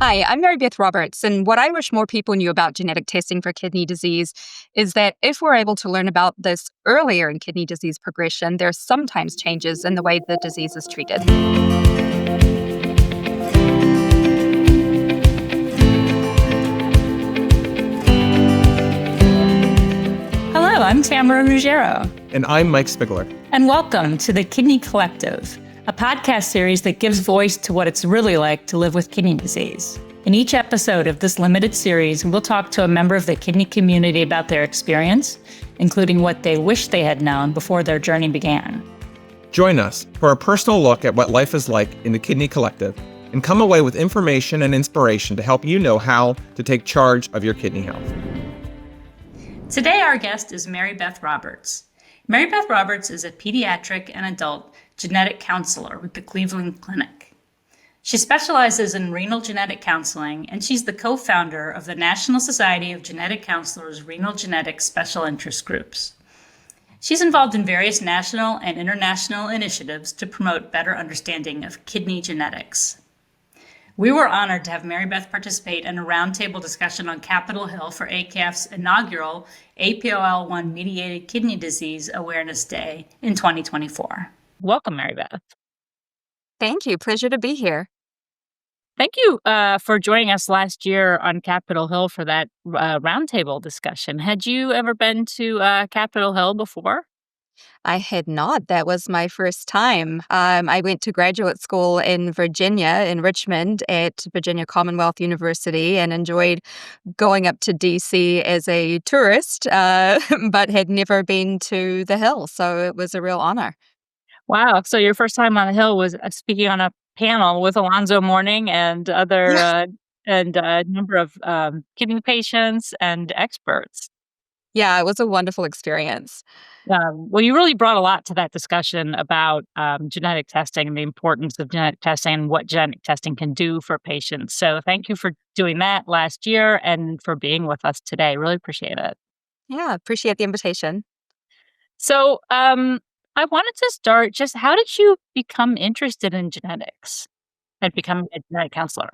Hi, I'm Mary-Beth Roberts, and what I wish more people knew about genetic testing for kidney disease is that if we're able to learn about this earlier in kidney disease progression, there's sometimes changes in the way the disease is treated. Hello, I'm Tamara Ruggiero. And I'm Mike Spigler. And welcome to the Kidney Collective, a podcast series that gives voice to what it's really like to live with kidney disease. In each episode of this limited series, we'll talk to a member of the kidney community about their experience, including what they wish they had known before their journey began. Join us for a personal look at what life is like in the Kidney Collective and come away with information and inspiration to help you know how to take charge of your kidney health. Today, our guest is Mary-Beth Roberts. Mary-Beth Roberts is a pediatric and adult genetic counselor with the Cleveland Clinic. She specializes in renal genetic counseling, and she's the co-founder of the National Society of Genetic Counselors Renal Genetics Special Interest Groups. She's involved in various national and international initiatives to promote better understanding of kidney genetics. We were honored to have Mary-Beth participate in a roundtable discussion on Capitol Hill for ACAF's inaugural APOL1-Mediated Kidney Disease Awareness Day in 2024. Welcome, Mary-Beth. Thank you. Pleasure to be here. Thank you for joining us last year on Capitol Hill for that roundtable discussion. Had you ever been to Capitol Hill before? I had not. That was my first time. I went to graduate school in Virginia, in Richmond, at Virginia Commonwealth University, and enjoyed going up to DC as a tourist, but had never been to the Hill. So it was a real honor. Wow. So your first time on the Hill was speaking on a panel with Alonzo Mourning and other and a number of kidney patients and experts. Yeah, it was a wonderful experience. Well, you really brought a lot to that discussion about genetic testing and the importance of genetic testing and what genetic testing can do for patients. So thank you for doing that last year and for being with us today. Really appreciate it. Yeah, appreciate the invitation. So I wanted to start just how did you become interested in genetics and become a genetic counselor?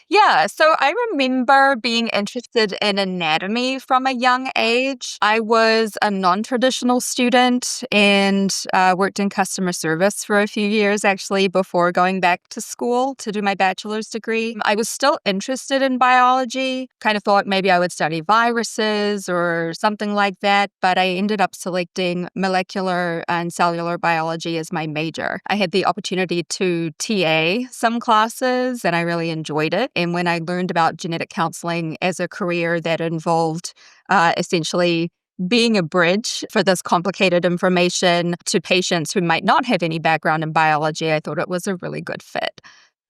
Yeah. So I remember being interested in anatomy from a young age. I was a non-traditional student and worked in customer service for a few years, actually, before going back to school to do my bachelor's degree. I was still interested in biology, kind of thought maybe I would study viruses or something like that, but I ended up selecting molecular and cellular biology as my major. I had the opportunity to TA some classes, and I really enjoyed it. And when I learned about genetic counseling as a career that involved essentially being a bridge for this complicated information to patients who might not have any background in biology, I thought it was a really good fit.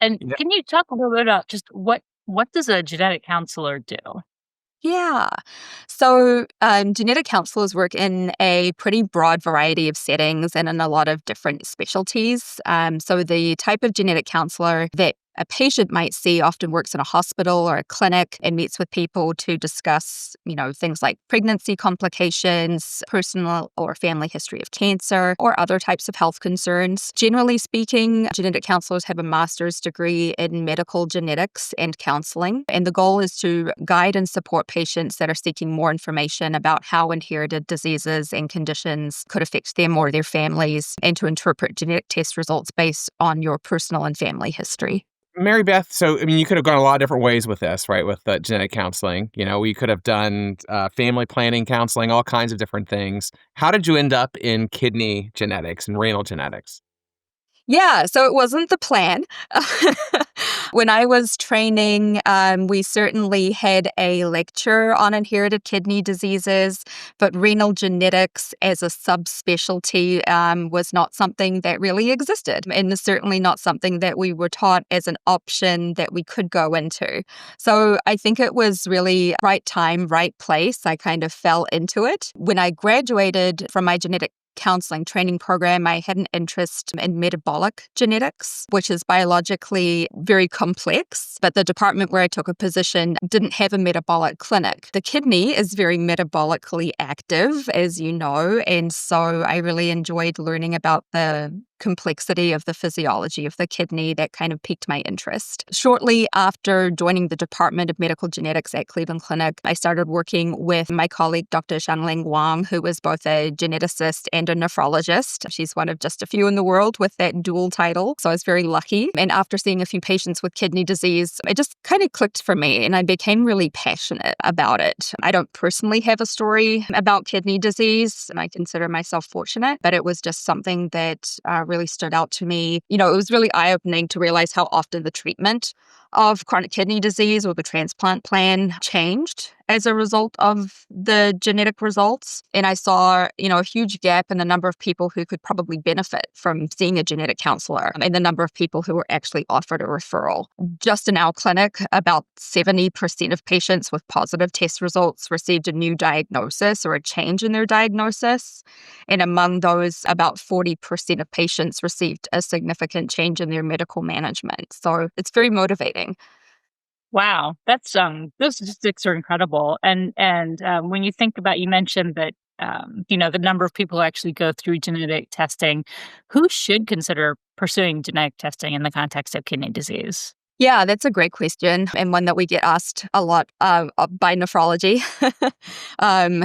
And can you talk a little bit about just what does a genetic counselor do? Yeah. So genetic counselors work in a pretty broad variety of settings and in a lot of different specialties. So the type of genetic counselor that a patient might see often works in a hospital or a clinic and meets with people to discuss, things like pregnancy complications, personal or family history of cancer, or other types of health concerns. Generally speaking, genetic counselors have a master's degree in medical genetics and counseling, and the goal is to guide and support patients that are seeking more information about how inherited diseases and conditions could affect them or their families, and to interpret genetic test results based on your personal and family history. Mary-Beth, so, you could have gone a lot of different ways with this, right, with genetic counseling. We could have done family planning counseling, all kinds of different things. How did you end up in kidney genetics and renal genetics? Yeah, so it wasn't the plan. When I was training, we certainly had a lecture on inherited kidney diseases, but renal genetics as a subspecialty was not something that really existed, and is certainly not something that we were taught as an option that we could go into. So I think it was really right time, right place. I kind of fell into it. When I graduated from my genetic counseling training program, I had an interest in metabolic genetics, which is biologically very complex, but the department where I took a position didn't have a metabolic clinic. The kidney is very metabolically active, as you know, and so I really enjoyed learning about the complexity of the physiology of the kidney that kind of piqued my interest. Shortly after joining the Department of Medical Genetics at Cleveland Clinic, I started working with my colleague, Dr. Shanling Wang, who was both a geneticist and a nephrologist. She's one of just a few in the world with that dual title, so I was very lucky. And after seeing a few patients with kidney disease, it just kind of clicked for me, and I became really passionate about it. I don't personally have a story about kidney disease, and I consider myself fortunate, but it was just something that really stood out to me. It was really eye-opening to realize how often the treatment of chronic kidney disease or the transplant plan changed as a result of the genetic results. And I saw, a huge gap in the number of people who could probably benefit from seeing a genetic counselor and the number of people who were actually offered a referral. Just in our clinic, about 70% of patients with positive test results received a new diagnosis or a change in their diagnosis. And among those, about 40% of patients received a significant change in their medical management. So it's very motivating. Wow, that's those statistics are incredible. And when you think about, you mentioned that the number of people who actually go through genetic testing, who should consider pursuing genetic testing in the context of kidney disease? Yeah, that's a great question, and one that we get asked a lot by nephrology,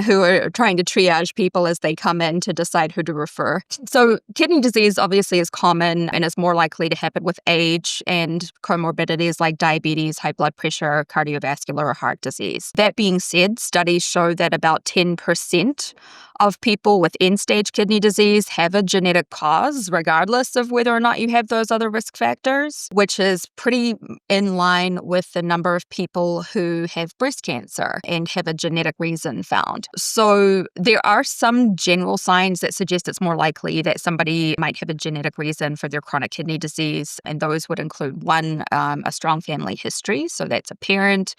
who are trying to triage people as they come in to decide who to refer. So kidney disease obviously is common and is more likely to happen with age and comorbidities like diabetes, high blood pressure, cardiovascular, or heart disease. That being said, studies show that about 10% of people with end-stage kidney disease have a genetic cause, regardless of whether or not you have those other risk factors, which is pretty in line with the number of people who have breast cancer and have a genetic reason found. So there are some general signs that suggest it's more likely that somebody might have a genetic reason for their chronic kidney disease, and those would include one, a strong family history. So that's a parent,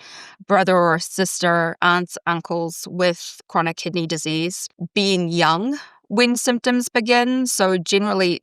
brother or sister, aunts, uncles with chronic kidney disease, being young when symptoms begin. So generally,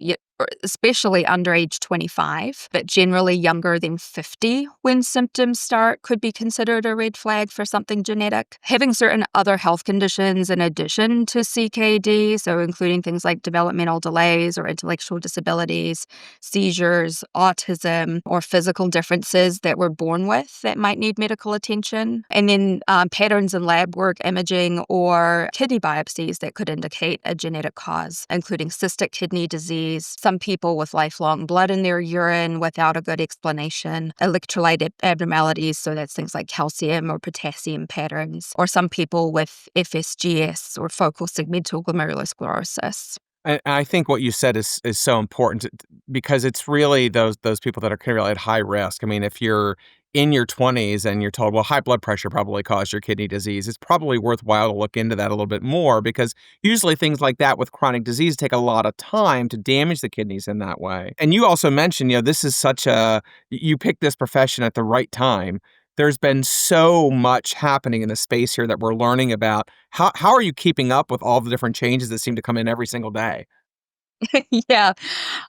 especially under age 25, but generally younger than 50 when symptoms start could be considered a red flag for something genetic. Having certain other health conditions in addition to CKD, so including things like developmental delays or intellectual disabilities, seizures, autism, or physical differences that we're born with that might need medical attention. And then patterns in lab work, imaging, or kidney biopsies that could indicate a genetic cause, including cystic kidney disease, some people with lifelong blood in their urine without a good explanation, electrolyte abnormalities, so that's things like calcium or potassium patterns, or some people with FSGS or focal segmental glomerulosclerosis. And I think what you said is so important because it's really those people that are really at high risk. I mean, if you're in your 20s and you're told, well, high blood pressure probably caused your kidney disease, it's probably worthwhile to look into that a little bit more because usually things like that with chronic disease take a lot of time to damage the kidneys in that way. And you also mentioned, this is you picked this profession at the right time. There's been so much happening in the space here that we're learning about. How are you keeping up with all the different changes that seem to come in every single day? Yeah,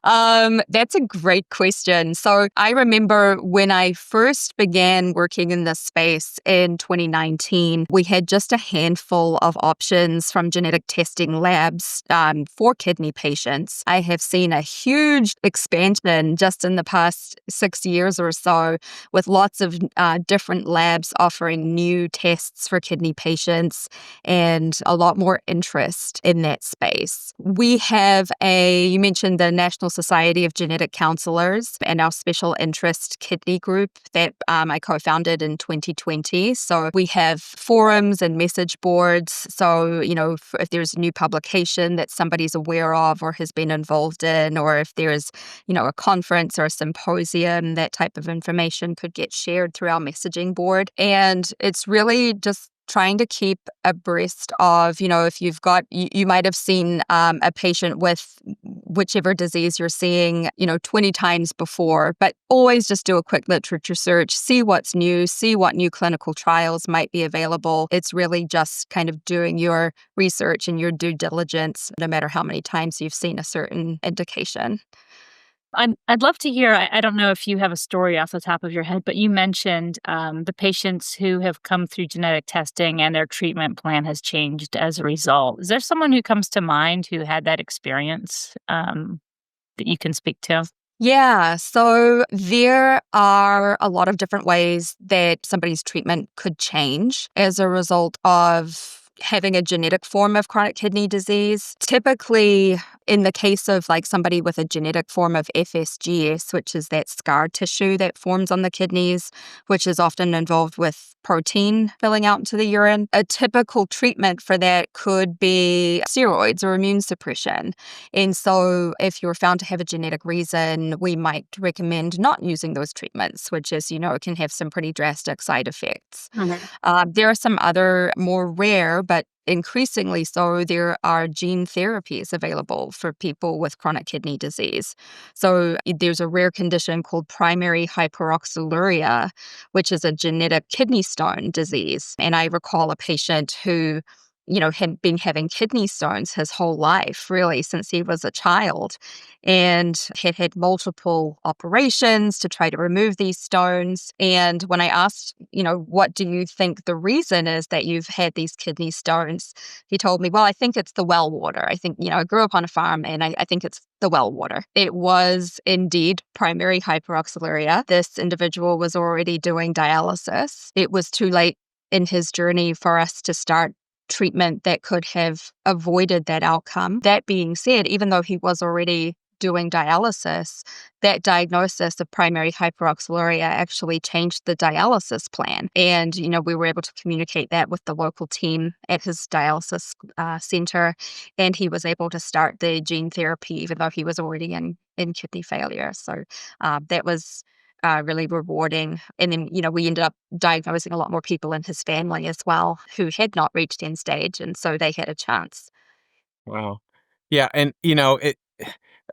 that's a great question. So I remember when I first began working in this space in 2019, we had just a handful of options from genetic testing labs for kidney patients. I have seen a huge expansion just in the past 6 years or so, with lots of different labs offering new tests for kidney patients and a lot more interest in that space. We have you mentioned the National Society of Genetic Counselors and our special interest kidney group that I co-founded in 2020. So we have forums and message boards. So, if there's a new publication that somebody's aware of or has been involved in, or if there's, a conference or a symposium, that type of information could get shared through our messaging board. And it's really just trying to keep abreast of, if you've got, you might have seen a patient with whichever disease you're seeing, 20 times before, but always just do a quick literature search, see what's new, see what new clinical trials might be available. It's really just kind of doing your research and your due diligence, no matter how many times you've seen a certain indication. I'd love to hear, I don't know if you have a story off the top of your head, but you mentioned the patients who have come through genetic testing and their treatment plan has changed as a result. Is there someone who comes to mind who had that experience that that you can speak to? Yeah, so there are a lot of different ways that somebody's treatment could change as a result of having a genetic form of chronic kidney disease. Typically, in the case of like somebody with a genetic form of FSGS, which is that scar tissue that forms on the kidneys, which is often involved with protein filling out into the urine, a typical treatment for that could be steroids or immune suppression. And so if you're found to have a genetic reason, we might recommend not using those treatments, which, as you know, can have some pretty drastic side effects. There are some other more rare, but increasingly so, there are gene therapies available for people with chronic kidney disease. So there's a rare condition called primary hyperoxaluria, which is a genetic kidney stone disease. And I recall a patient who had been having kidney stones his whole life, really, since he was a child, and had had multiple operations to try to remove these stones. And when I asked, what do you think the reason is that you've had these kidney stones? He told me, well, I think it's the well water. I think, I grew up on a farm and I think it's the well water. It was indeed primary hyperoxaluria. This individual was already doing dialysis. It was too late in his journey for us to start treatment that could have avoided that outcome. That being said, even though he was already doing dialysis, that diagnosis of primary hyperoxaluria actually changed the dialysis plan. And, we were able to communicate that with the local team at his dialysis center, and he was able to start the gene therapy even though he was already in kidney failure. So that was really rewarding. And then, we ended up diagnosing a lot more people in his family as well who had not reached end stage. And so they had a chance. Wow. Yeah, and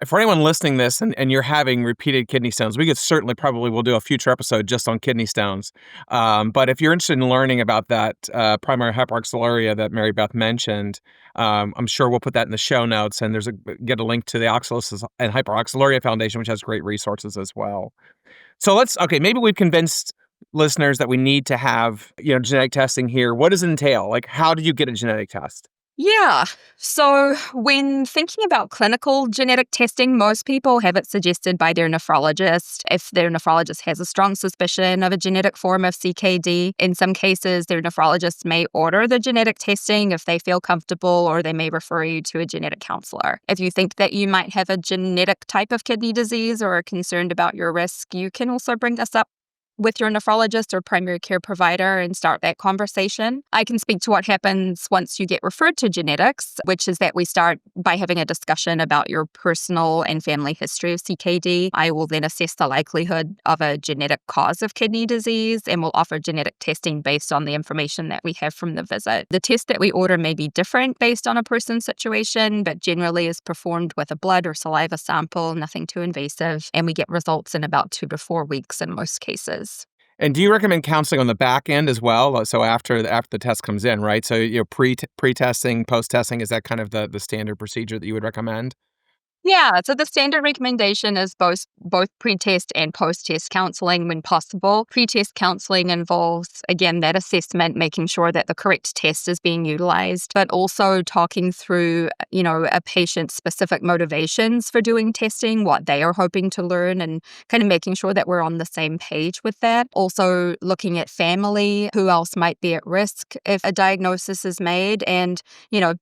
for anyone listening to this and you're having repeated kidney stones, we could certainly probably will do a future episode just on kidney stones. But if you're interested in learning about that primary hyperoxaluria that Mary-Beth mentioned, I'm sure we'll put that in the show notes. And get a link to the Oxalosis and Hyperoxaluria Foundation, which has great resources as well. So maybe we've convinced listeners that we need to have, genetic testing here. What does it entail? Like, how do you get a genetic test? Yeah. So when thinking about clinical genetic testing, most people have it suggested by their nephrologist. If their nephrologist has a strong suspicion of a genetic form of CKD, in some cases, their nephrologist may order the genetic testing if they feel comfortable, or they may refer you to a genetic counselor. If you think that you might have a genetic type of kidney disease or are concerned about your risk, you can also bring this up with your nephrologist or primary care provider and start that conversation. I can speak to what happens once you get referred to genetics, which is that we start by having a discussion about your personal and family history of CKD. I will then assess the likelihood of a genetic cause of kidney disease and will offer genetic testing based on the information that we have from the visit. The test that we order may be different based on a person's situation, but generally is performed with a blood or saliva sample, nothing too invasive, and we get results in about 2 to 4 weeks in most cases. And do you recommend counseling on the back end as well? So after the test comes in, right? So pre-testing, post-testing, is that kind of the standard procedure that you would recommend? Yeah, so the standard recommendation is both pre-test and post-test counseling when possible. Pre-test counseling involves, again, that assessment, making sure that the correct test is being utilized, but also talking through, a patient's specific motivations for doing testing, what they are hoping to learn, and kind of making sure that we're on the same page with that. Also looking at family, who else might be at risk if a diagnosis is made, and,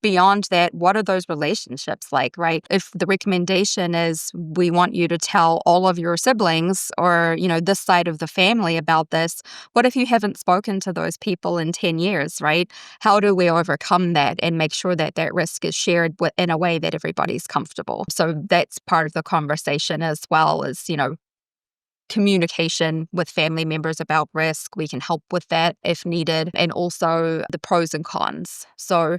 beyond that, what are those relationships like, right? If the recommendation is we want you to tell all of your siblings or, this side of the family about this, what if you haven't spoken to those people in 10 years, right? How do we overcome that and make sure that that risk is shared in a way that everybody's comfortable? So that's part of the conversation, as well as, communication with family members about risk. We can help with that if needed, and also the pros and cons. So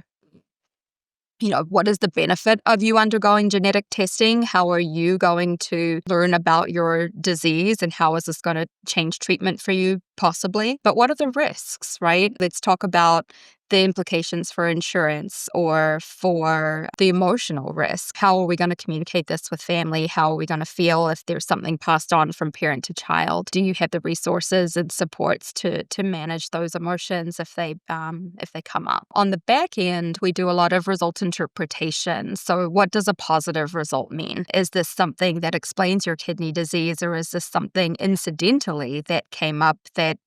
what is the benefit of you undergoing genetic testing? How are you going to learn about your disease, and how is this going to change treatment for you, possibly? But what are the risks, right? Let's talk about the implications for insurance or for the emotional risk? How are we going to communicate this with family? How are we going to feel if there's something passed on from parent to child? Do you have the resources and supports to manage those emotions if they come up? On the back end, we do a lot of result interpretation. So what does a positive result mean? Is this something that explains your kidney disease, or is this something incidentally that came up that,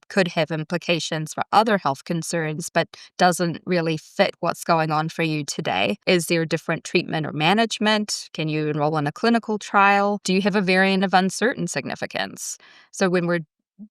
could have implications for other health concerns, but doesn't really fit what's going on for you today? Is there different treatment or management? Can you enroll in a clinical trial? Do you have a variant of uncertain significance? So when we're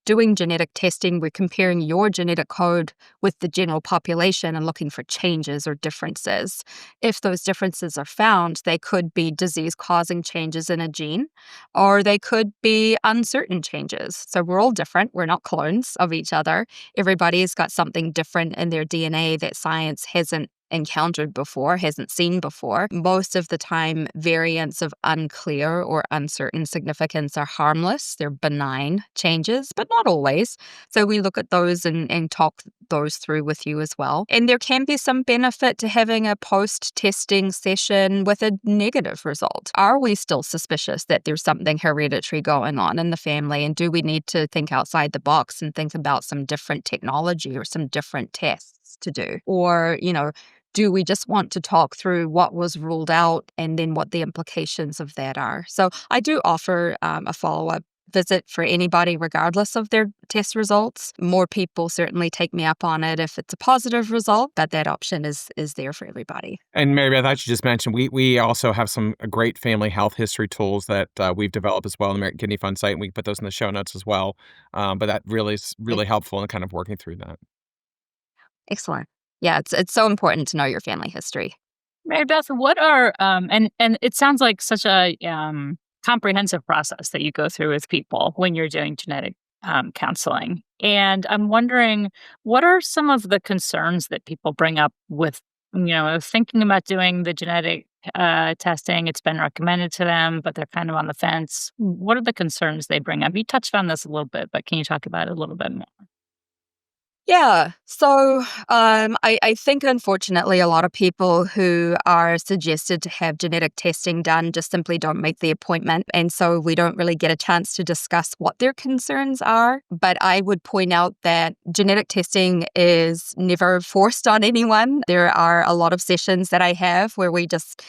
doing genetic testing, we're comparing your genetic code with the general population and looking for changes or differences. If those differences are found, they could be disease-causing changes in a gene, or they could be uncertain changes. So we're all different. We're not clones of each other. Everybody's got something different in their DNA that science hasn't encountered before, hasn't seen before. Most of the time, variants of unclear or uncertain significance are harmless. They're benign changes, but not always. So we look at those and talk those through with you as well. And there can be some benefit to having a post-testing session with a negative result. Are we still suspicious that there's something hereditary going on in the family? And do we need to think outside the box and think about some different technology or some different tests to do? Or, do we just want to talk through what was ruled out and then what the implications of that are? So I do offer a follow-up visit for anybody regardless of their test results. More people certainly take me up on it if it's a positive result, but that option is there for everybody. And Mary-Beth, I should just mention, we also have some great family health history tools that we've developed as well on the American Kidney Fund site, and we can put those in the show notes as well. But that really is really helpful in kind of working through that. Excellent. Yeah, it's so important to know your family history. Mary-Beth, what are and it sounds like such a comprehensive process that you go through with people when you're doing genetic counseling. And I'm wondering, what are some of the concerns that people bring up with, thinking about doing the genetic testing? It's been recommended to them, but they're kind of on the fence. What are the concerns they bring up? You touched on this a little bit, but can you talk about it a little bit more? Yeah. So I think, unfortunately, a lot of people who are suggested to have genetic testing done just simply don't make the appointment. And so we don't really get a chance to discuss what their concerns are. But I would point out that genetic testing is never forced on anyone. There are a lot of sessions that I have where we just,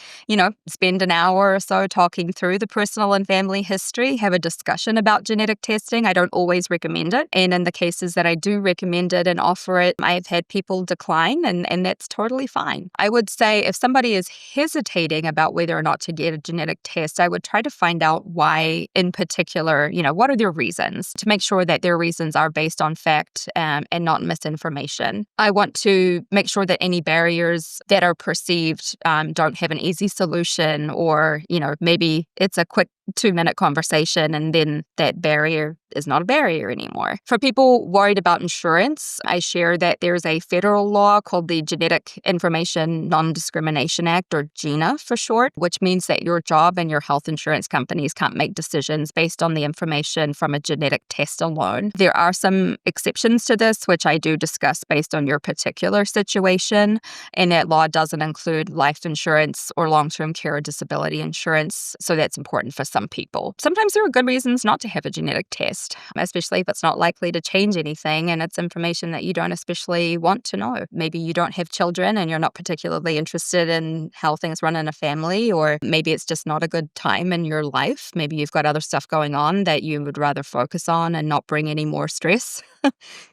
spend an hour or so talking through the personal and family history, have a discussion about genetic testing. I don't always recommend it. And in the cases that I do recommend it and offer it, I've had people decline, and that's totally fine. I would say if somebody is hesitating about whether or not to get a genetic test, I would try to find out why in particular, what are their reasons, to make sure that their reasons are based on fact and not misinformation. I want to make sure that any barriers that are perceived don't have an easy solution, or, maybe it's a quick 2-minute conversation and then that barrier is not a barrier anymore. For people worried about insurance, I share that there's a federal law called the Genetic Information Non-Discrimination Act, or GINA for short, which means that your job and your health insurance companies can't make decisions based on the information from a genetic test alone. There are some exceptions to this, which I do discuss based on your particular situation, and that law doesn't include life insurance or long-term care or disability insurance, so that's important for some people. Sometimes there are good reasons not to have a genetic test, especially if it's not likely to change anything and it's information that you don't especially want to know. Maybe you don't have children and you're not particularly interested in how things run in a family, or maybe it's just not a good time in your life. Maybe you've got other stuff going on that you would rather focus on and not bring any more stress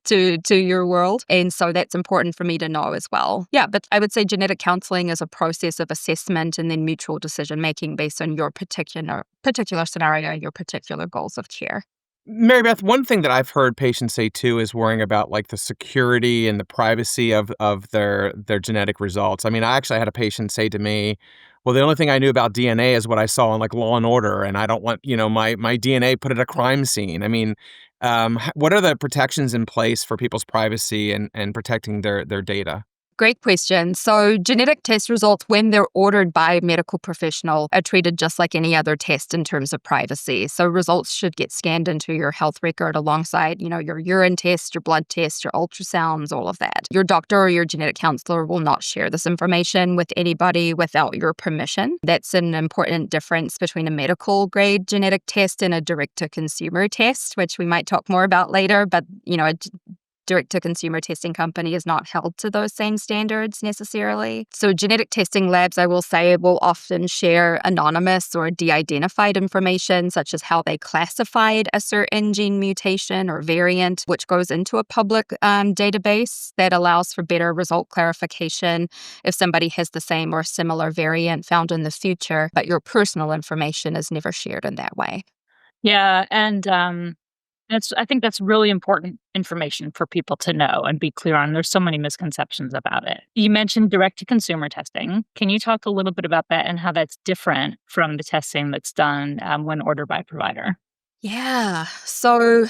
to your world. And so that's important for me to know as well. Yeah, but I would say genetic counseling is a process of assessment and then mutual decision making based on your particular scenario, your particular goals of care. Mary-Beth, one thing that I've heard patients say too is worrying about like the security and the privacy of their genetic results. I mean, I actually had a patient say to me, well, the only thing I knew about DNA is what I saw in like Law and Order, and I don't want, my DNA put at a crime scene. I mean, what are the protections in place for people's privacy and protecting their data? Great question. So genetic test results, when they're ordered by a medical professional, are treated just like any other test in terms of privacy. So results should get scanned into your health record alongside, your urine test, your blood test, your ultrasounds, all of that. Your doctor or your genetic counselor will not share this information with anybody without your permission. That's an important difference between a medical grade genetic test and a direct-to-consumer test, which we might talk more about later. But, a direct-to-consumer testing company is not held to those same standards necessarily. So genetic testing labs, I will say, will often share anonymous or de-identified information, such as how they classified a certain gene mutation or variant, which goes into a public database that allows for better result clarification if somebody has the same or similar variant found in the future, but your personal information is never shared in that way. Yeah, and I think that's really important information for people to know and be clear on. There's so many misconceptions about it. You mentioned direct to consumer testing. Can you talk a little bit about that and how that's different from the testing that's done when ordered by a provider? Yeah. So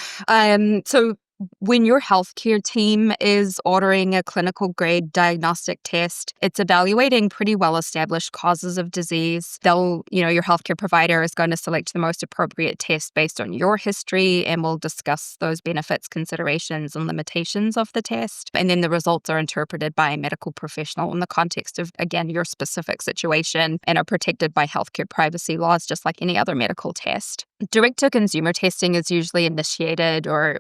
when your healthcare team is ordering a clinical grade diagnostic test, it's evaluating pretty well established causes of disease. Your healthcare provider is going to select the most appropriate test based on your history and will discuss those benefits, considerations, and limitations of the test. And then the results are interpreted by a medical professional in the context of, again, your specific situation and are protected by healthcare privacy laws, just like any other medical test. Direct-to-consumer testing is usually initiated or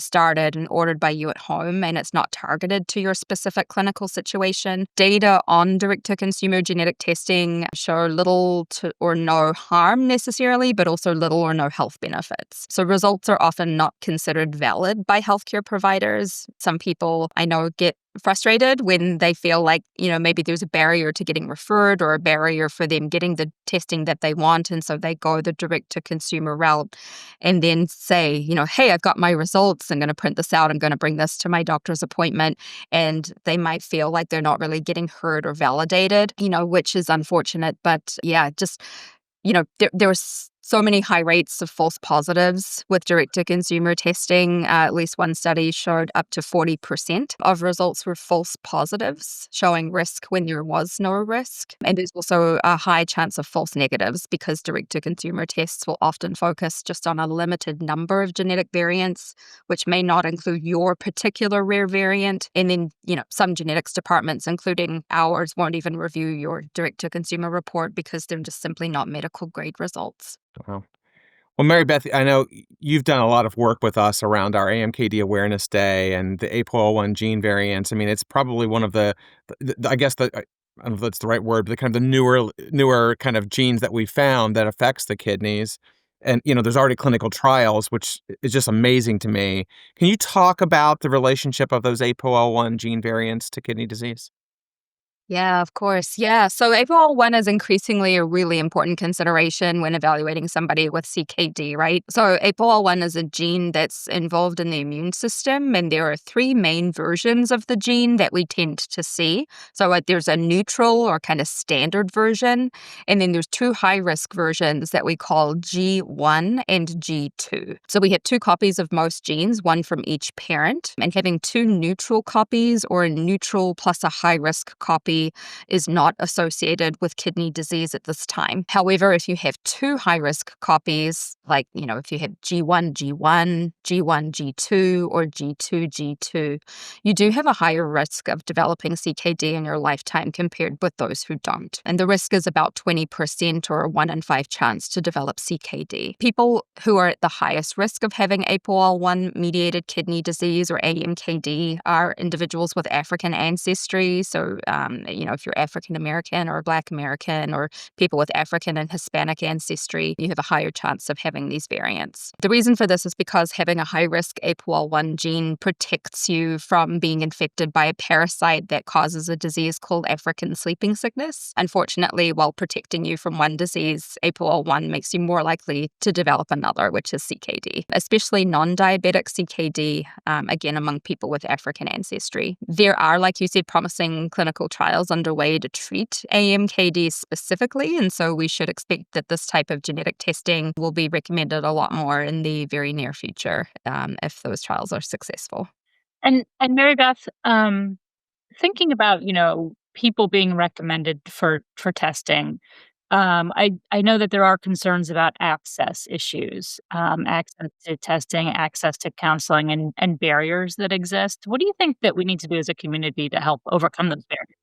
started and ordered by you at home, and it's not targeted to your specific clinical situation. Data on direct-to-consumer genetic testing show little to or no harm necessarily, but also little or no health benefits. So results are often not considered valid by healthcare providers. Some people I know get frustrated when they feel like, maybe there's a barrier to getting referred or a barrier for them getting the testing that they want. And so they go the direct to consumer route and then say, hey, I've got my results. I'm going to print this out. I'm going to bring this to my doctor's appointment. And they might feel like they're not really getting heard or validated, which is unfortunate. But yeah, just there's so many high rates of false positives with direct-to-consumer testing. At least one study showed up to 40% of results were false positives, showing risk when there was no risk. And there's also a high chance of false negatives because direct-to-consumer tests will often focus just on a limited number of genetic variants, which may not include your particular rare variant. And then, some genetics departments, including ours, won't even review your direct-to-consumer report because they're just simply not medical grade results. Wow. Well, Mary-Beth, I know you've done a lot of work with us around our AMKD Awareness Day and the APOL1 gene variants. I mean, it's probably one of I guess I don't know if that's the right word, but the kind of the newer kind of genes that we found that affects the kidneys. And, there's already clinical trials, which is just amazing to me. Can you talk about the relationship of those APOL1 gene variants to kidney disease? Yeah, of course. Yeah. So APOL1 is increasingly a really important consideration when evaluating somebody with CKD, right? So APOL1 is a gene that's involved in the immune system, and there are three main versions of the gene that we tend to see. So there's a neutral or kind of standard version, and then there's two high-risk versions that we call G1 and G2. So we have two copies of most genes, one from each parent, and having two neutral copies or a neutral plus a high-risk copy is not associated with kidney disease at this time. However, if you have two high-risk copies, like, if you have G1, G1, G1, G2, or G2, G2, you do have a higher risk of developing CKD in your lifetime compared with those who don't. And the risk is about 20% or a 1 in 5 chance to develop CKD. People who are at the highest risk of having APOL1-mediated kidney disease or AMKD are individuals with African ancestry. So, if you're African American or Black American or people with African and Hispanic ancestry, you have a higher chance of having these variants. The reason for this is because having a high-risk APOL1 gene protects you from being infected by a parasite that causes a disease called African sleeping sickness. Unfortunately, while protecting you from one disease, APOL1 makes you more likely to develop another, which is CKD, especially non-diabetic CKD, again, among people with African ancestry. There are, like you said, promising clinical trials underway to treat AMKD specifically, and so we should expect that this type of genetic testing will be recommended a lot more in the very near future if those trials are successful. And Mary Beth, thinking about, people being recommended for testing, I know that there are concerns about access issues, access to testing, access to counseling, and barriers that exist. What do you think that we need to do as a community to help overcome those barriers?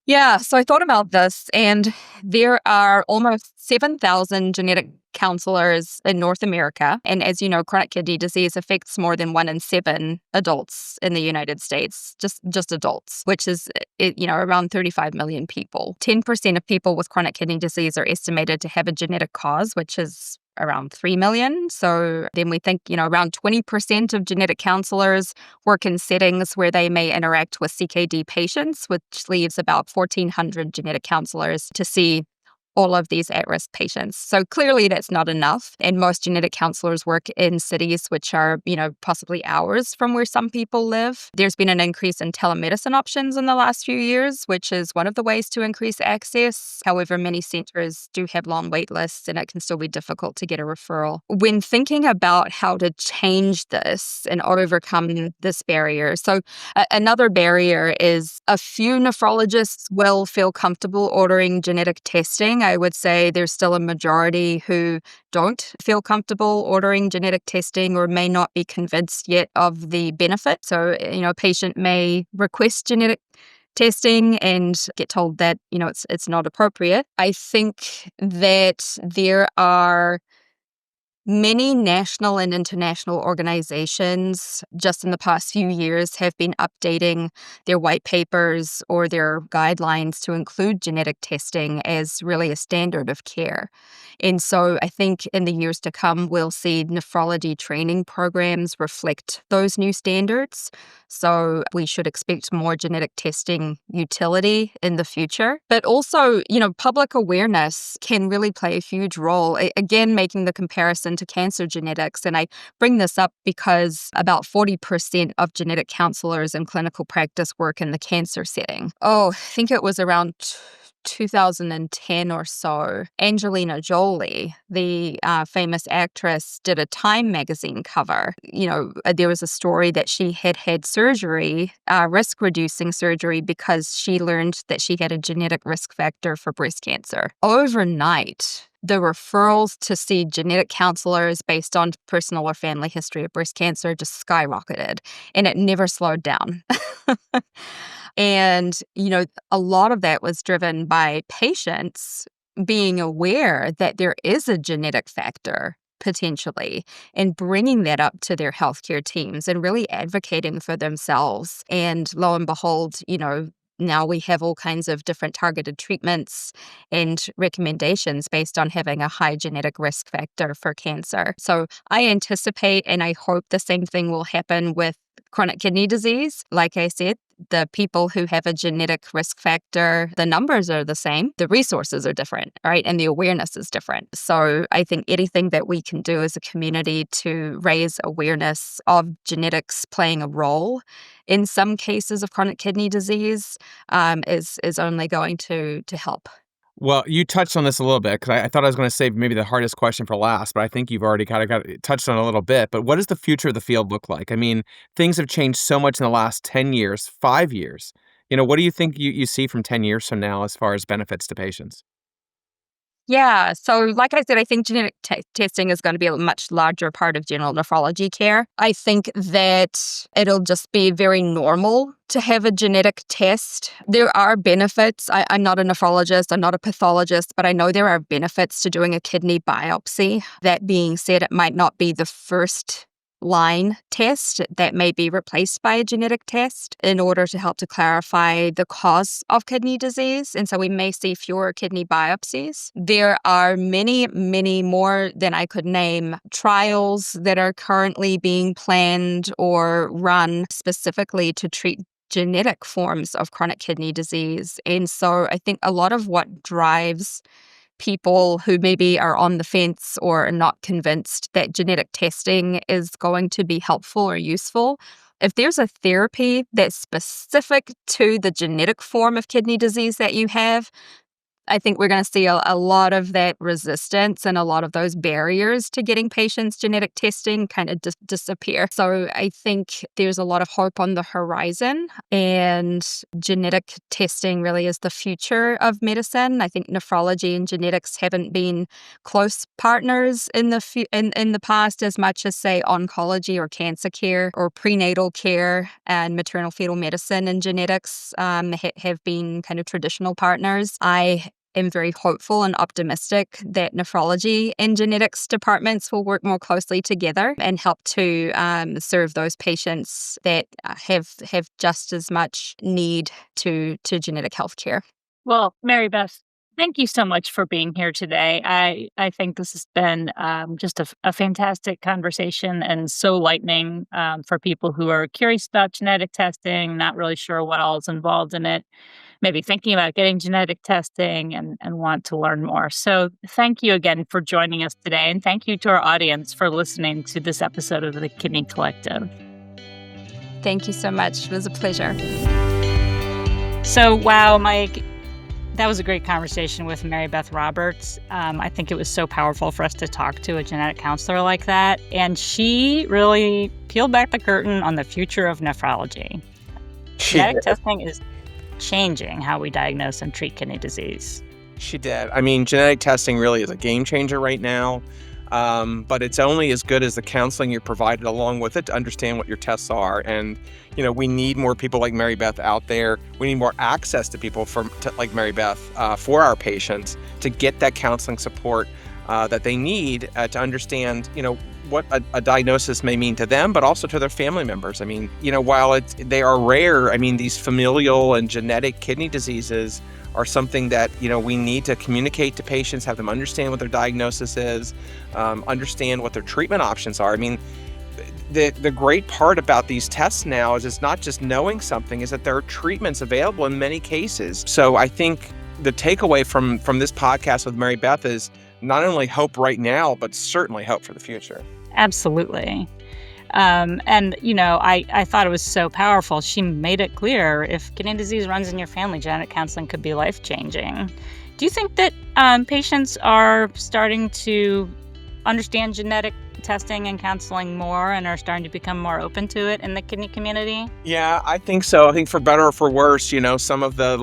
Yeah, so I thought about this, and there are almost 7,000 genetic counselors in North America. And as you know, chronic kidney disease affects more than 1 in 7 adults in the United States, just adults, which is around 35 million people. 10% of people with chronic kidney disease are estimated to have a genetic cause, which is around 3 million. So then we think, around 20% of genetic counselors work in settings where they may interact with CKD patients, which leaves about 1,400 genetic counselors to see all of these at-risk patients. So clearly that's not enough. And most genetic counselors work in cities which are, possibly hours from where some people live. There's been an increase in telemedicine options in the last few years, which is one of the ways to increase access. However, many centers do have long wait lists, and it can still be difficult to get a referral. When thinking about how to change this and overcome this barrier, so another barrier is a few nephrologists will feel comfortable ordering genetic testing. I would say there's still a majority who don't feel comfortable ordering genetic testing or may not be convinced yet of the benefit. So, a patient may request genetic testing and get told that, it's not appropriate. I think that there are many national and international organizations just in the past few years have been updating their white papers or their guidelines to include genetic testing as really a standard of care. And so I think in the years to come, we'll see nephrology training programs reflect those new standards. So we should expect more genetic testing utility in the future. But also, public awareness can really play a huge role. Again, making the comparison to cancer genetics. And I bring this up because about 40% of genetic counselors in clinical practice work in the cancer setting. I think it was around 2010 or so, Angelina Jolie, the famous actress, did a Time magazine cover. There was a story that she had surgery, risk-reducing surgery, because she learned that she had a genetic risk factor for breast cancer. Overnight, the referrals to see genetic counselors based on personal or family history of breast cancer just skyrocketed, and it never slowed down. And, a lot of that was driven by patients being aware that there is a genetic factor potentially and bringing that up to their healthcare teams and really advocating for themselves. And lo and behold, now we have all kinds of different targeted treatments and recommendations based on having a high genetic risk factor for cancer. So I anticipate and I hope the same thing will happen with chronic kidney disease. Like I said, the people who have a genetic risk factor, the numbers are the same, the resources are different, right? And the awareness is different. So I think anything that we can do as a community to raise awareness of genetics playing a role in some cases of chronic kidney disease is only going to help. Well, you touched on this a little bit because I thought I was going to save maybe the hardest question for last, but I think you've already kind of got touched on it a little bit. But what does the future of the field look like? I mean, things have changed so much in the last 10 years, 5 years. What do you think you see from 10 years from now as far as benefits to patients? Yeah, so like I said, I think genetic testing is going to be a much larger part of general nephrology care. I think that it'll just be very normal to have a genetic test. There are benefits. I'm not a nephrologist, I'm not a pathologist, but I know there are benefits to doing a kidney biopsy. That being said, it might not be the first line test that may be replaced by a genetic test in order to help to clarify the cause of kidney disease. And so we may see fewer kidney biopsies. There are many, many more than I could name trials that are currently being planned or run specifically to treat genetic forms of chronic kidney disease. And so I think a lot of what drives people who maybe are on the fence or are not convinced that genetic testing is going to be helpful or useful. If there's a therapy that's specific to the genetic form of kidney disease that you have, I think we're going to see a lot of that resistance and a lot of those barriers to getting patients genetic testing kind of disappear. So I think there's a lot of hope on the horizon, and genetic testing really is the future of medicine. I think nephrology and genetics haven't been close partners in the past as much as, say, oncology or cancer care or prenatal care and maternal fetal medicine and genetics have been kind of traditional partners. I am very hopeful and optimistic that nephrology and genetics departments will work more closely together and help to serve those patients that have just as much need to genetic health care. Well, Mary-Beth, thank you so much for being here today. I think this has been just a fantastic conversation and so lightening for people who are curious about genetic testing, not really sure what all is involved in it, maybe thinking about getting genetic testing and want to learn more. So thank you again for joining us today. And thank you to our audience for listening to this episode of the Kidney Collective. Thank you so much. It was a pleasure. So, wow, Mike, that was a great conversation with Mary-Beth Roberts. I think it was so powerful for us to talk to a genetic counselor like that. And she really peeled back the curtain on the future of nephrology. Genetic testing is changing how we diagnose and treat kidney disease. She did. I mean, genetic testing really is a game changer right now, but it's only as good as the counseling you're provided along with it to understand what your tests are. And, you know, we need more people like Mary-Beth out there. We need more access to people like Mary-Beth for our patients to get that counseling support that they need to understand, you know, what a diagnosis may mean to them, but also to their family members. I mean, you know, while they are rare, I mean, these familial and genetic kidney diseases are something that, you know, we need to communicate to patients, have them understand what their diagnosis is, understand what their treatment options are. I mean, the great part about these tests now is it's not just knowing something, is that there are treatments available in many cases. So I think the takeaway from this podcast with Mary-Beth is not only hope right now, but certainly hope for the future. Absolutely. And, you know, I thought it was so powerful. She made it clear if kidney disease runs in your family, genetic counseling could be life-changing. Do you think that patients are starting to understand genetic testing and counseling more and are starting to become more open to it in the kidney community? Yeah, I think so. I think for better or for worse, you know, some of the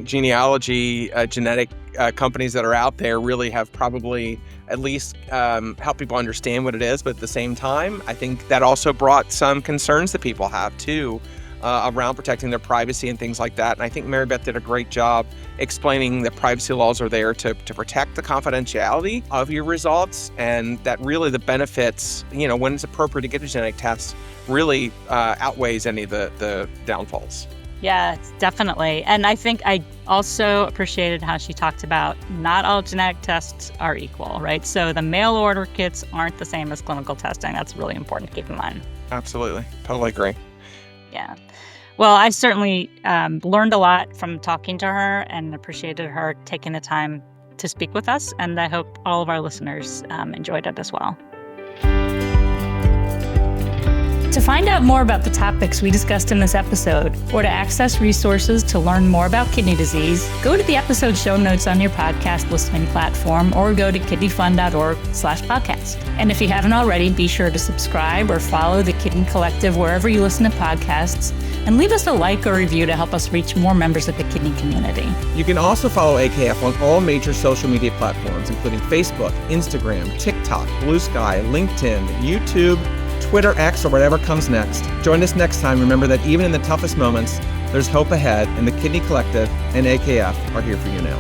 genealogy genetic companies that are out there really have probably at least helped people understand what it is. But at the same time, I think that also brought some concerns that people have too around protecting their privacy and things like that. And I think Mary-Beth did a great job explaining that privacy laws are there to protect the confidentiality of your results, and that really the benefits, you know, when it's appropriate to get a genetic test really outweighs any of the downfalls. Yeah, definitely. And I think I also appreciated how she talked about not all genetic tests are equal, right? So the mail order kits aren't the same as clinical testing. That's really important to keep in mind. Absolutely. Totally agree. Yeah. Well, I certainly learned a lot from talking to her and appreciated her taking the time to speak with us. And I hope all of our listeners enjoyed it as well. To find out more about the topics we discussed in this episode, or to access resources to learn more about kidney disease, go to the episode show notes on your podcast listening platform or go to kidneyfund.org/podcast. And if you haven't already, be sure to subscribe or follow the Kidney Collective wherever you listen to podcasts, and leave us a like or review to help us reach more members of the kidney community. You can also follow AKF on all major social media platforms, including Facebook, Instagram, TikTok, Blue Sky, LinkedIn, YouTube, Twitter, X, or whatever comes next. Join us next time. Remember that even in the toughest moments, there's hope ahead, and the Kidney Collective and AKF are here for you now.